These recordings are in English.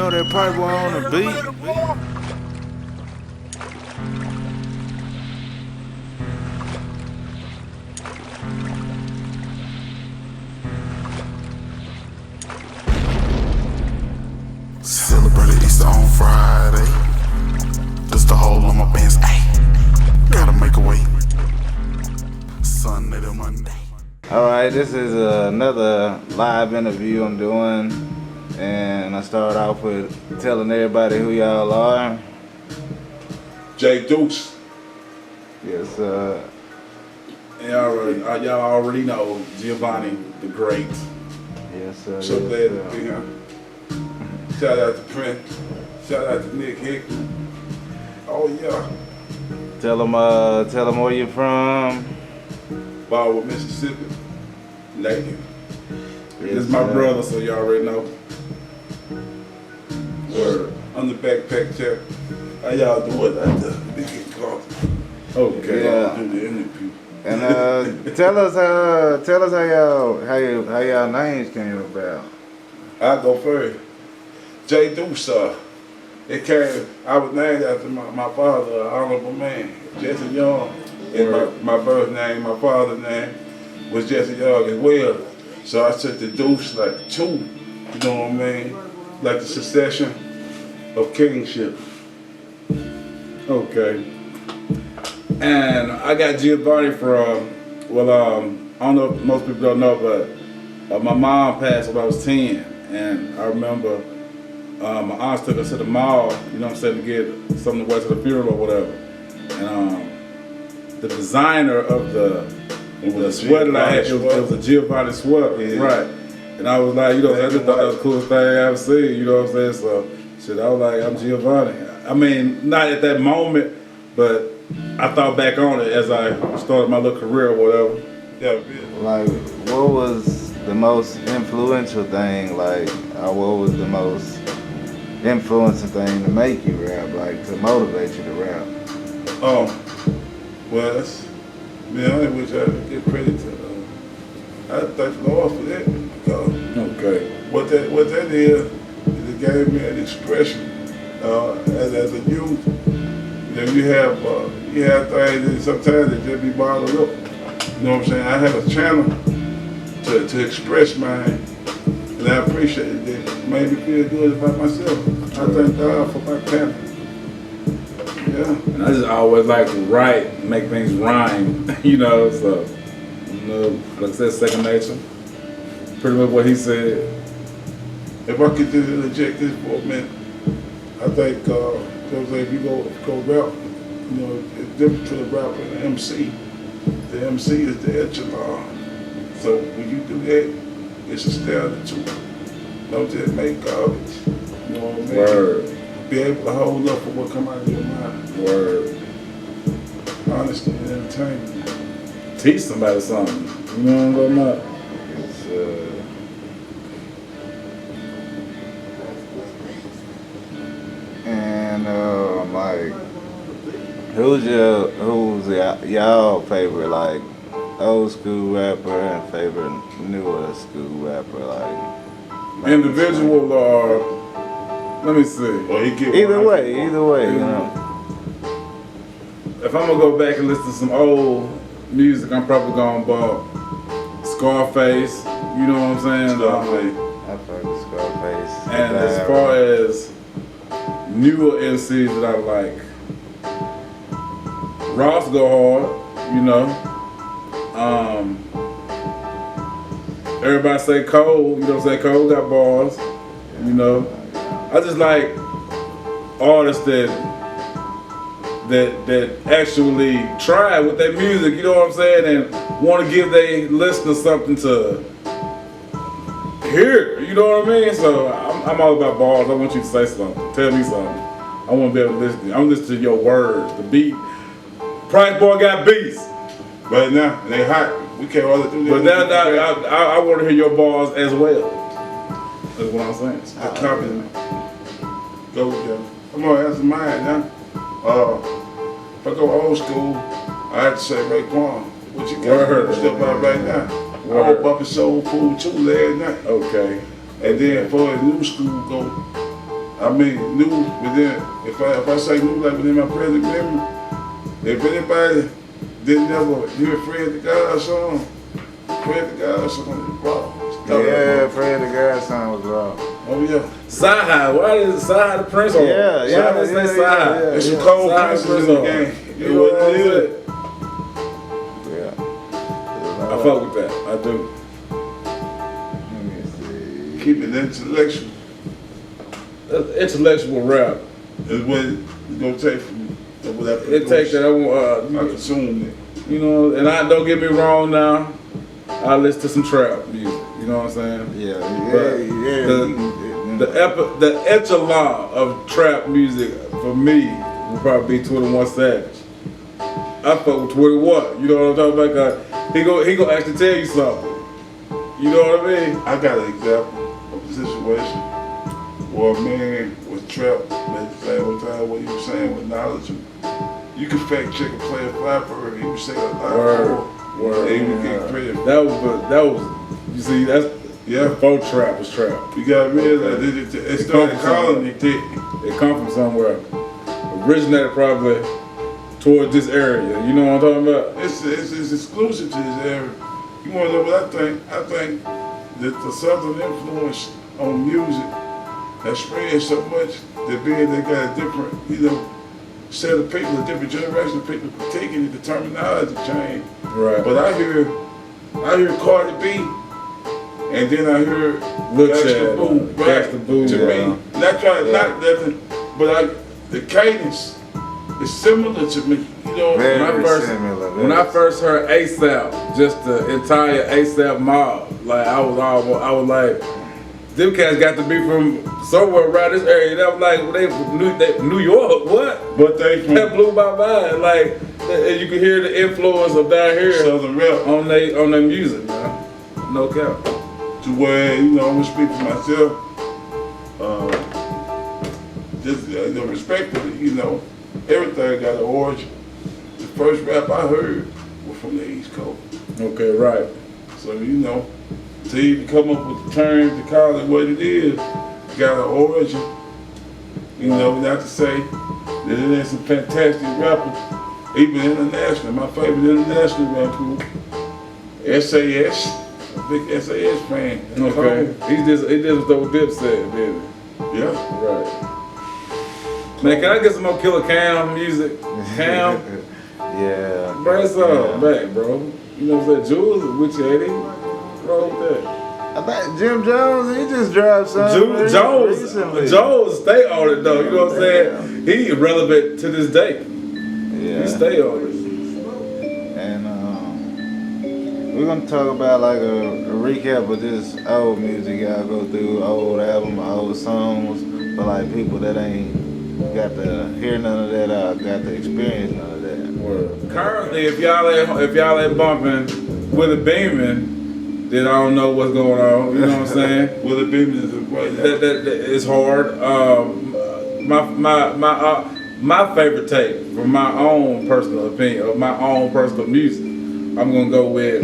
know that pipe on the beat. Celebrated Easter on Friday. Just the hole on my pants. Ayy, gotta make a way. Sunday to Monday. Alright, this is another live interview I'm doing. And I start off with telling everybody who y'all are. Duice. Yes, Y'all already know Giovianni, the great. yes, sir. So glad to be here. Shout out to Prince. Shout out to Nick Hickman. Oh yeah. Tell them where you're from. Baldwin, Mississippi. Lady. Yes, This is my sir. brother, so y'all already know. Word. On the backpack chair. How y'all doing out there? They get caught. Okay, Yeah. I'll do the interview. And tell us how y'all names came about. I'll go first. Duice. It came, I was named after my father, an honorable man, Jesse Young. And my birth name, my father's name was Jesse Young as well. So I took the Duice like two, you know what I mean? Like the succession of kingship. Okay. And I got Giovanni from, I don't know if most people don't know, but my mom passed when I was 10. And I remember my aunt took us to the mall, you know what I'm saying, to get something to wear to the funeral or whatever. And the designer of the sweater I had, it was a Giovanni sweater, yeah. Right. And I was like, you know, I just thought that was the coolest thing I ever seen, you know what I'm saying? So, shit, I was like, I'm Giovanni. I mean, not at that moment, but I thought back on it as I started my little career or whatever. Yeah, Like, what was the most influential thing, what was the most influencing thing to make you rap, like to motivate you to rap? Well, that's, man, I wish I could give credit to, I thank the Lord for that. Okay. What that is, it gave me an expression as a youth. You know, you have things that sometimes that just be bottled up. You know what I'm saying? I had a channel to express mine, and I appreciate it. It made me feel good about myself. I thank God for my talent. Yeah. And I just always like to write, make things rhyme, you know, so, you know, like I said, second nature. Pretty much what he said. If I could just interject this for a minute, I think, if you go rap, you know, it's different between a rapper and an MC. The MC is the echelon. So when you do that, it's a standard too. Don't just make garbage. You know what I mean? Word. Be able to hold up for what come out of your mind. Word. Honesty and entertainment. Teach somebody something. You know what I'm talking about? Who's y'all favorite, like, old school rapper and favorite newer school rapper, like individual or, let me see. Either way, you know. If I'm gonna go back and listen to some old music, I'm probably gonna bump Scarface, you know what I'm saying? Scarface. I fuck with Scarface. And as far as newer MCs that I like, Ross go hard, you know. Everybody say Cole, you know what I'm saying? Cole got bars, you know. I just like artists that actually try with their music, you know what I'm saying, and want to give their listeners something to hear, you know what I mean? So I'm all about bars. I want you to say something, tell me something. I want to be able to listen to you. I'm listening to your words, the beat. Price Boy got beats. But now, they hot. We can't all do that. But now I want to hear your bars as well. That's what I'm saying. I copy them. Go with them. I'm going to answer mine now. If I go old school, I have to say Raekwon. What you got step out right now. I was bumping Soul Food too last night. Okay. And then for the new school go, I mean, new within. If I say new, like within my present memory, if anybody didn't ever hear Fred the God song, Fred the God song, bro. Yeah, Fred the God song was raw. Oh yeah. Sci-Hi, why is Sci-Hi the Prince on? Yeah, yeah, Why they say yeah, Sci-Hi? yeah, There's some yeah. cold Sci-Hi princes in Prince the on. game. You know what I'm saying? Yeah. I fuck with that. I do. Let me see. Keep it intellectual. Intellectual rap. Is what it's gonna take from what I produce. It takes that. I consume it. You know, and I don't get me wrong now. I listen to some trap music. You know what I'm saying? Yeah, But the echelon of trap music for me would probably be 21 Savage. I fuck with 21. You know what I'm talking about? He go actually tell you something. You know what I mean? I got an example of a situation where a man was trapped at the same time what he was saying with knowledge. You can fact check and play a flapper, he was saying a lot more. Word. And he was getting credit. That was. You see, that's before trap was trap. You gotta realize it started calling it that. It come from somewhere. Originated probably towards this area. You know what I'm talking about? It's exclusive to this area. You wanna know what I think? I think that the Southern influence on music has spread so much that being they got a different, set of people, a different generation of people taking it, the terminology change. Right. But I hear Cardi B, and then I hear Gangsta Boo, right? Gangsta Boo, to me, not trying to knock nothing, but the cadence is similar to me. You know, Very similar. When I first heard ASAP, just the entire ASAP mob, like I was like, them cats got to be from somewhere around this area. That was like they New York, what? But they from That blew my mind. Like you can hear the influence of down here Southern rap on their music, man. No cap. to where I'm gonna speak for myself. Just respectfully, everything got an origin. The first rap I heard was from the East Coast. Okay, right. So to even come up with the term to call it what it is, got an origin. Not to say that it ain't some fantastic rappers, even international. My favorite international rap group, SAS. A big SAS fan. Okay. He just was what Dipset, baby. Yeah. Right. Man, can I get some more Killer Cam music? Cam? Yeah. Bring us on back, bro. You know what I'm saying? Jules with you, Eddie. Roll with that. I think Jim Jones, he just dropped something recently. Jones stay on it though, you know what I'm saying? He relevant to this day. Yeah. He stay on it. And we're gonna talk about like a recap of this old music. Y'all go through old album, old songs, but like people that ain't got to hear none of that or got to experience none of that. Currently, if y'all ain't bumping Willie Beeman, then I don't know what's going on. You know what I'm saying? Willie Beeman is a great that it's hard. My favorite take, from my own personal opinion, of my own personal music, I'm gonna go with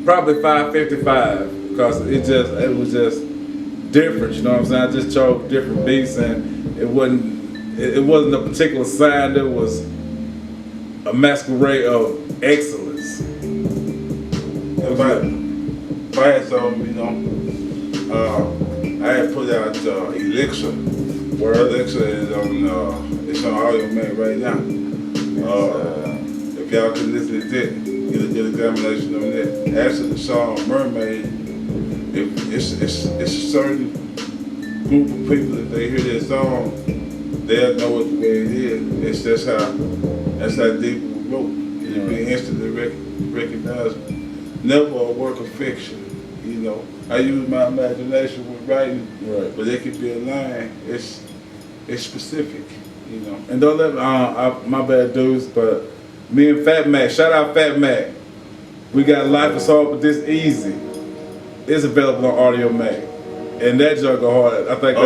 probably 555 because it was just different. You know what I'm saying? I just chose different beats and it wasn't a particular sound. It was a masquerade of excellence. If I had something, I had put out Elixir. Elixir is it's on Audio Man right now. If y'all can listen to it, get a good examination on that. Actually, the song Mermaid, it's a certain group of people, if they hear that song, they'll know what the way it is. That's how deep it was wrote. It'll be instantly recognizable. Never a work of fiction. I use my imagination with writing, Right. but it could be a line. It's specific. And don't let my bad dudes, but me and Fat Mac, shout out Fat Mac. We got Life is Hard But This Easy. It's available on Audio Mac. And that junk go hard. I think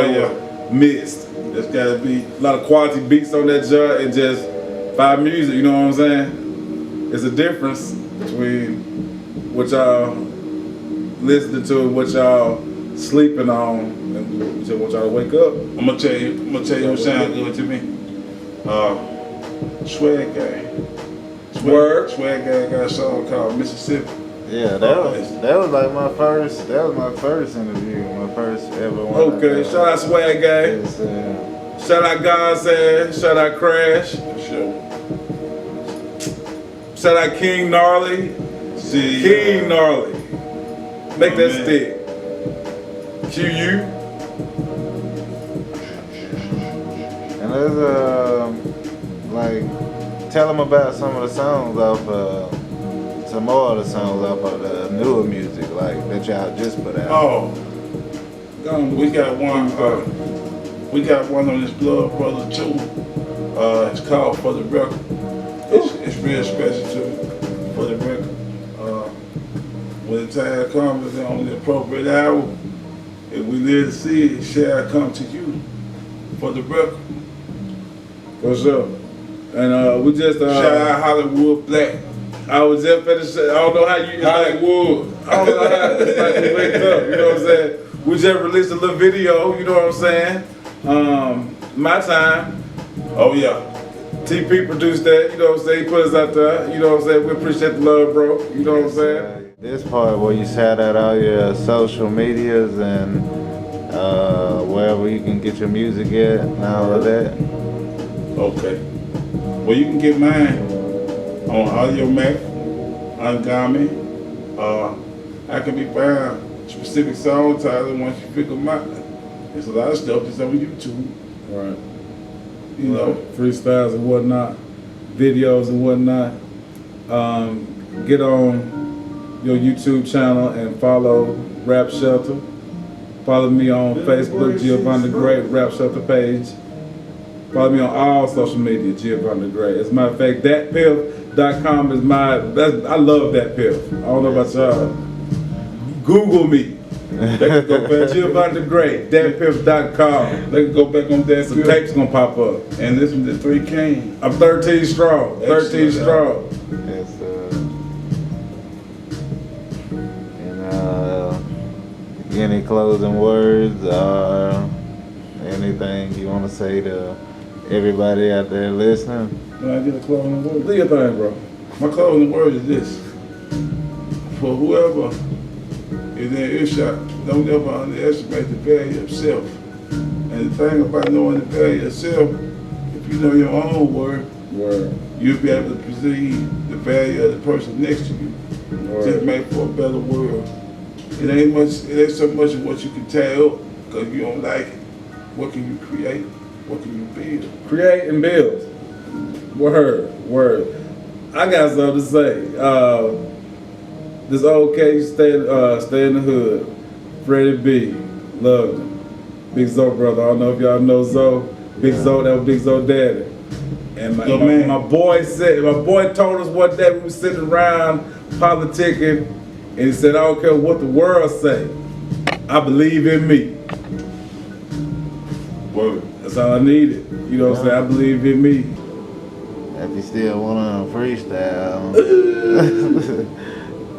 missed. There's gotta be A lot of quality beats on that junk and just fire music, you know what I'm saying? There's a difference between what y'all listening to what y'all sleeping on, and we just want y'all to wake up. I'm gonna tell you what sound good to me. Swag Gang. Swag Gang got a song called Mississippi. Yeah, that was like my first interview, my first ever one. Okay, shout out Swag Gang. Shout out God's shout out Crash. Sure. Shout out King Gnarly. King Gnarly. Make that stick. QU. And there's like, tell them about some of the songs off some more of the songs off of the newer music, like that y'all just put out. Oh, we got one. We got one on this BloodBrothers too. It's called For the Record. It's real special too. For the record. When the time comes on the appropriate hour, if we live to see it, shall come to you. For the record. For sure. And we just shout out Hollywood Black. I was just finished. I don't know how you Hollywood. I don't know how it's like we wake up. You know what I'm saying? We just released a little video. You know what I'm saying? My time. Oh yeah. TP produced that. You know what I'm saying? He put us out there. You know what I'm saying? We appreciate the love, bro. You know what I'm saying? This part where you shout out all your social medias and wherever you can get your music at and all of that. Okay. Well, you can get mine on Audio Mac, Ungami. I can be found specific song title once you pick them out. There's a lot of stuff that's on YouTube. Right. You know. Freestyles and whatnot, videos and whatnot. Get on your YouTube channel and follow Rap Shelter. Follow me on Facebook, Giovianni the Great, Rap Shelter page. Follow me on all social media, Giovianni the Great. As a matter of fact, thatpiff.com is I love that piff. I don't know about y'all. Google me. They can go back, Giovianni the Great, thatpiff.com. They can go back on that. Some tapes gonna pop up. And listen to 3 Kings. I'm 13 strong. 13 strong. Yes, any closing words or anything you want to say to everybody out there listening? When I get a closing word? Do your thing, bro. My closing word is this. For whoever is in earshot, don't ever underestimate the value of self. And the thing about knowing the value of self, if you know your own word, you'll be able to perceive the value of the person next to you. Just make for a better world. It ain't so much of what you can tell because you don't like it. What can you create? What can you build? Create and build. Word. I got something to say. This old case, stay in the hood. Freddie B. Loved him. Big Zoe brother. I don't know if y'all know Zoe. Big Zoe, that was Big Zoe daddy. And my boy told us one day we were sitting around politicking. And he said, I don't care what the world say. I believe in me. Word. That's all I needed. You know what I'm saying? I believe in me. If you still want to freestyle,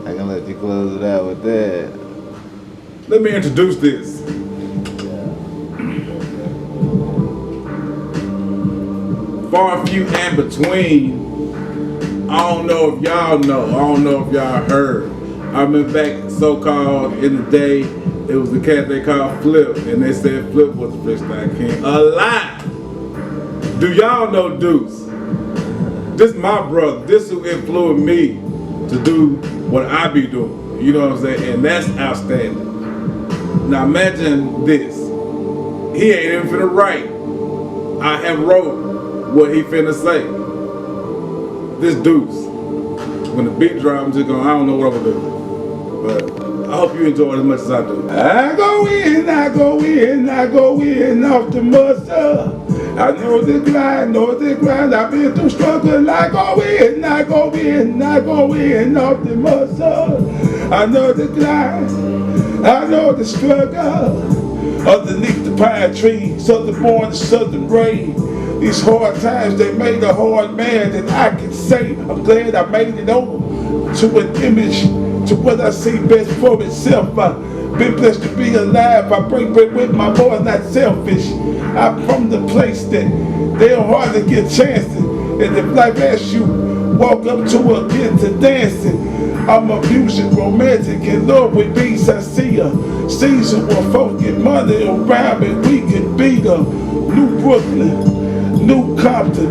I can let you close it out with that. Let me introduce this. Far few and between. I don't know if y'all know. I don't know if y'all heard. I remember back so-called in the day, it was the cat they called Flip, and they said Flip was the freestyle king. A lie! Do y'all know Duice? This my brother. This who influenced me to do what I be doing. You know what I'm saying? And that's outstanding. Now imagine this. He ain't even finna write. I have wrote what he finna say. This Duice. When the beat drop, I'm just going, I don't know what I'm gonna do. But I hope you enjoy it as much as I do. I go in off the muscle. I know the grind, I've been through struggle. I go in off the muscle. I know the grind, I know the struggle. Underneath the pine tree, southern born, southern rain. These hard times, they made a hard man that I can say. I'm glad I made it over to an image to what I see best for itself. I've been blessed to be alive. I break bread with my boy, not selfish. I'm from the place that they are hard to get chances. And if life asks you, walk up to her, get to dancing. I'm a music romantic in love with beats. I see a season where folk get money around and we can be the New Brooklyn, New Compton,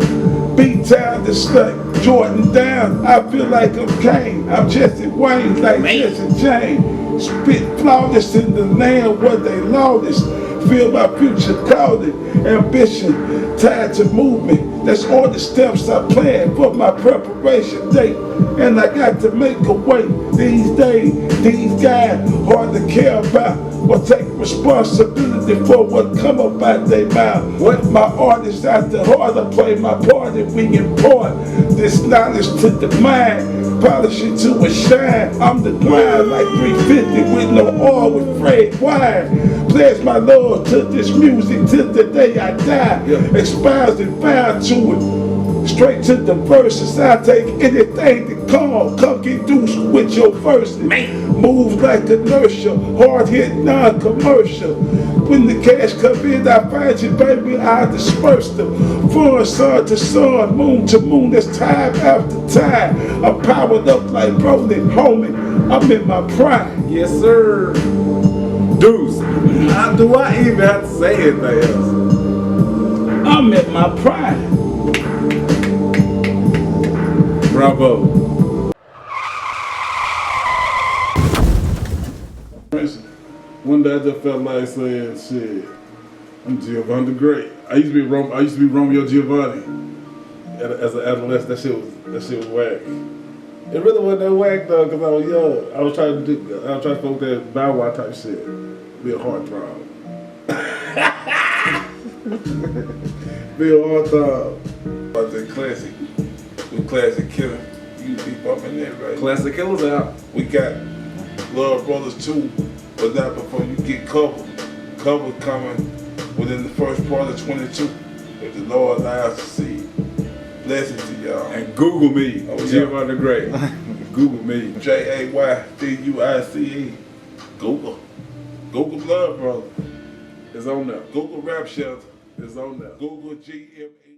B-Town, the slut, Jordan down. I feel like I'm Kane. I'm Jesse Wayne, like Jesse James. Spit flawless in the land where they lawless. Feel my future clouded, ambition tied to movement. That's all the steps I plan for my preparation date. And I got to make a way these days. These guys hard to care about or take responsibility for what come about their mouth. What my art is out the heart, I play my part and we impart this knowledge to the mind, polish it to a shine. I'm the grind like 350 with no oil with frayed wine. Pledge my love to this music till the day I die. Expound and found to it. Straight to the verses, I take anything to come get Duice with your verses. Move like inertia, hard hit, non-commercial. When the cash come in, I find you, baby, I disperse them. From sun to sun, moon to moon, that's time after time. I'm powered up like rolling, homie, I'm in my prime. Yes, sir. Duice, do I even have to say anything else? I'm in my prime. Bravo. One day I just felt like saying, shit, I'm Giovianni the Great. I used to be Romeo Giovianni. As an adolescent, that shit was whack. It really wasn't that whack though, cause I was young. I was trying to smoke that Bow Wow type shit. Be a heartthrob. Be a heartthrob. About the classic. With Classic Killer. You be bumping that, right? Classic Killer's out. We got BloodBrothers 2, but not before you get Cover. Cover coming within the first part of 22. If the Lord allows to see it. Blessings to y'all. And Google me, Giovianni the Great. Google me. JAYDUICE. Google. Google BloodBrothers. It's on there. Google Rap Shelter. It's on there. Google GME.